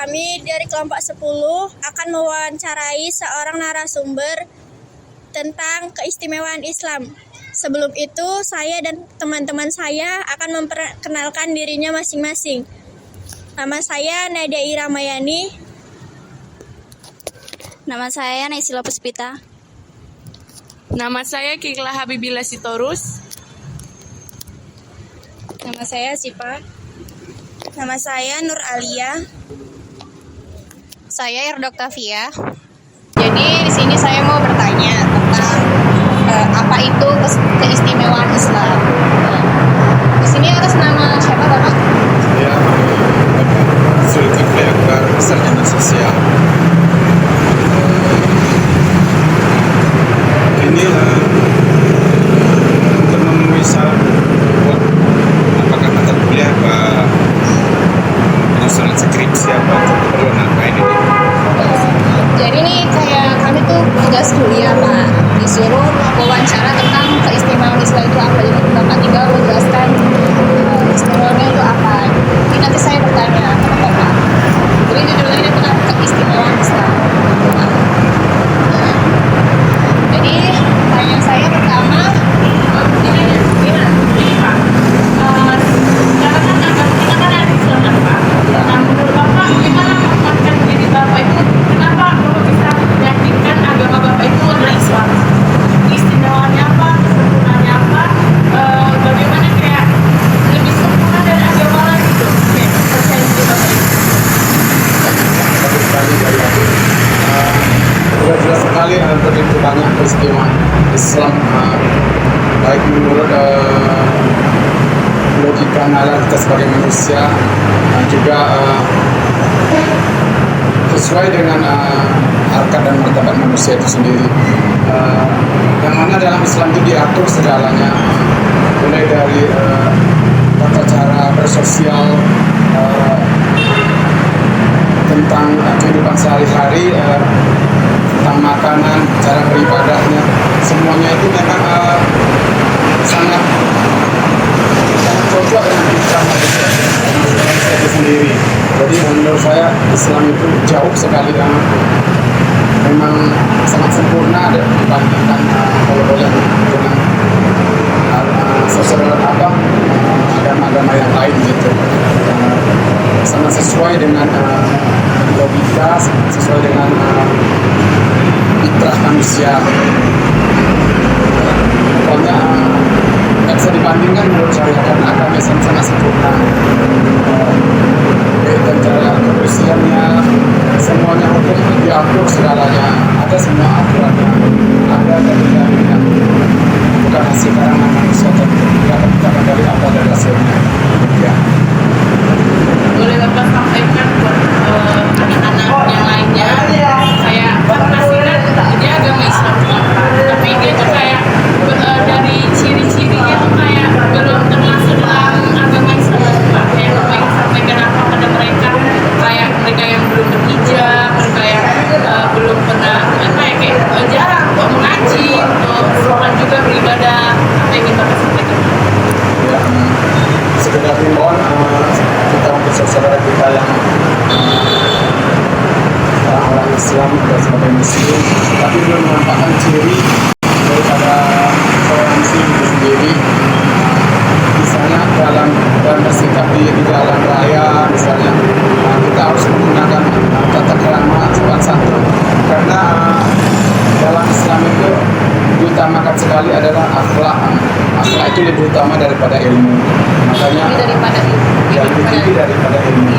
Kami dari kelompok 10 akan mewawancarai seorang narasumber tentang keistimewaan Islam. Sebelum itu, saya dan teman-teman saya akan memperkenalkan dirinya masing-masing. Nama saya Nadia Iramayani. Nama saya Naisila Puspita. Nama saya Kikla Habibila Sitorus. Nama saya Sipa. Nama saya Nur Alia. Saya Irda Oktavia. Jadi di sini saya mau bertanya tentang apa itu keistimewaan Islam. Di sini atas nama siapa, Bapak? Saya Zulkifli Akbar, sarjana sosial. Ini untuk memenuhi syarat buat apakah mata kuliah apa penyusunan skripsi apa perlu ngapain ini. Jadi nih kayak kami tuh tugas kuliah, Pak, disuruh wawancara tentang keistimewaan Islam itu apa. Jadi Bapak tinggal menjelaskan istimewanya itu apa. Jadi nanti saya bertanya kepada Bapak. Jadi judulnya ini tentang keistimewaan Islam. Jadi pertanyaan saya pertama, Menurut Bapak, gimana menempatkan diri Bapak itu? Kenapa Bapak bisa meyakinkan agama Bapak itu adalah Islam? Istimewanya apa? Kesempurnaannya apa? Bagaimana kayak lebih sempurna dari agama lain gitu? Oke, percaya diri Bapak itu. Sudah jelas sekali begitu banyak keistimewaan Islam, baik menurut logika nalar kita sebagai manusia, dan juga sesuai dengan harkat dan martabat manusia itu sendiri. Yang mana dalam Islam itu diatur segalanya, mulai dari tata cara bersosial, tentang kehidupan sehari-hari, tentang makanan, cara beribadahnya, semuanya itu memang sangat cocok dengan fitrah manusia itu sendiri. Jadi menurut saya Islam itu jauh sekali dan memang sangat sempurna dibandingkan kalau boleh dengan agama-agama yang lain gitu. Sangat sesuai dengan logika, sesuai dengan fitrah manusia. Pokoknya nggak bisa dibandingkan menurut saya karena agama Islam sangat sempurna. Dan cara kebersihannya, semuanya hukum diatur segalanya, ada semua aturannya, ada dari yang bukan hasil karangan manusia tapi kita dari apa dari hasilnya. Ya. Boleh Bapak sampaikan buat anak-anak yang lainnya, kayak kan pasti kan dia agama Islam tapi dia tuh kayak dari ciri-cirinya tuh kayak belum termasuk dalam agama Islam, Pak. Kayak Bapak ingin sampaikan apa pada mereka, kayak mereka yang belum berhijab, mereka yang belum pernah kayak jarang kok mengaji, untuk sholat juga beribadah, apa yang ingin Bapak sampaikan? Ya, sekedar himbauan kita untuk saudara kita yang orang-orang Islam dan sebagai Muslim, tapi belum menampakkan ciri daripada seorang Muslim itu sendiri. Misalnya dalam bersikap di jalan raya, misalnya kita harus menggunakan tata krama, sopan santun, karena dalam Islam itu diutamakan sekali adalah akhlak. Akhlak itu lebih utama daripada ilmu. Makanya lebih tinggi daripada ilmu.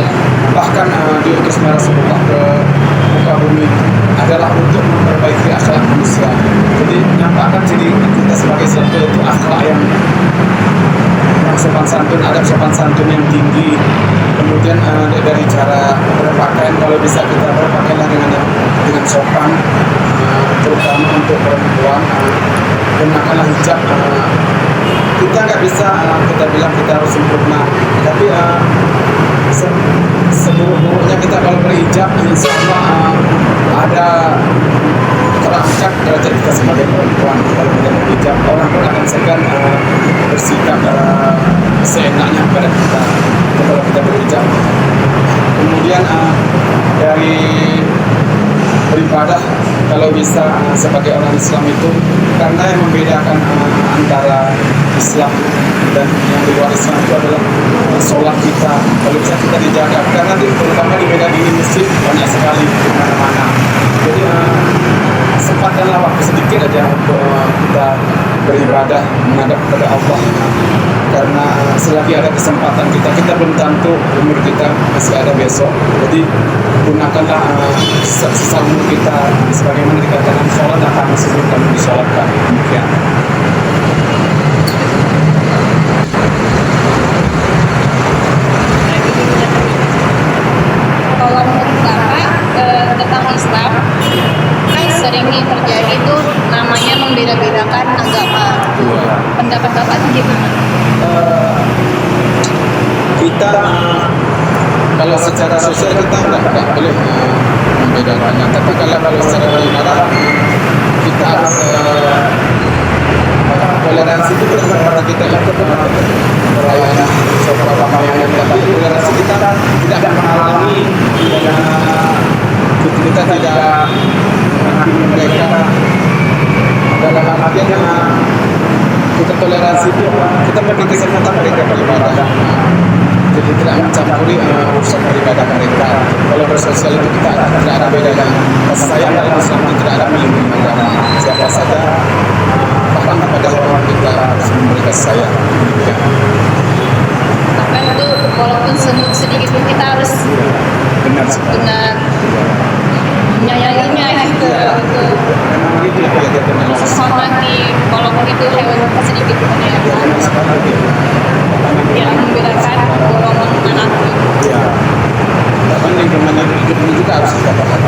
Bahkan diutus Rasulullah ke muka bumi adalah untuk memperbaiki akhlak manusia. Jadi nampakkan ciri kita sebagai Islam itu akhlak yang sopan santun, adab sopan santun yang tinggi. Kemudian dari cara berpakaian, kalau bisa kita berpakaian dengan sopan, terutama untuk perempuan, gunakanlah hijab. Kita nggak bisa kita bilang kita harus sempurna, tapi seburuk-buruknya kita kalau berhijab, insya Allah ada terangkat derajat kita sebagai perempuan. Kalau kita berhijab, orang pun akan segan bersikap seenaknya pada kita kalau kita berhijab. Kemudian dari beribadah kalau bisa sebagai orang Islam itu, karena yang membedakan antara Islam dan yang di luar Islam itu adalah sholat kita. Kalau bisa kita dijaga, karena terutama di Medan ini masjid banyak sekali di mana-mana. Jadi sempatkanlah waktu sedikit aja untuk kita beribadah menghadap kepada Allah, karena selagi ada kesempatan kita belum tentu umur kita masih ada besok. Jadi gunakanlah sisa umur kita sebagaimana dikatakan sholat akan sebelum kamu disolatkan. Demikian. Kalau menurut Bapak tentang Islam, kan sering nih terjadi itu namanya membeda-bedakan agama. Pendapat Bapak itu gimana? Kita kalau secara sosial kita nggak boleh membedakannya, tapi kalau secara kebenaran kita harus toleransi itu karena kita ikut perayaan beberapa perayaan, tapi toleransi kita tidak akan menghalangi kita tidak menghakimi mereka dalam artian kita toleransi itu kita beri kesempatan mereka beribadah, jadi tidak mencampuri urusan beribadah mereka. Kalau bersosial itu kita tidak ada bedanya. Kasih sayang dalam Islam itu tidak ada melindungi agama. Siapa saja bahkan kepada orang kita harus memberi kasih sayang. Ya. Bahkan itu walaupun sedikit pun kita harus Benar sekali. benar menyayanginya gitu. Memang itu ya Menghormati walaupun itu hewan sedikit pun ya. benar sekali. Yang membedakan golongan manapun. Ya. Bahkan lingkungan hidup ini juga harus kita pahami.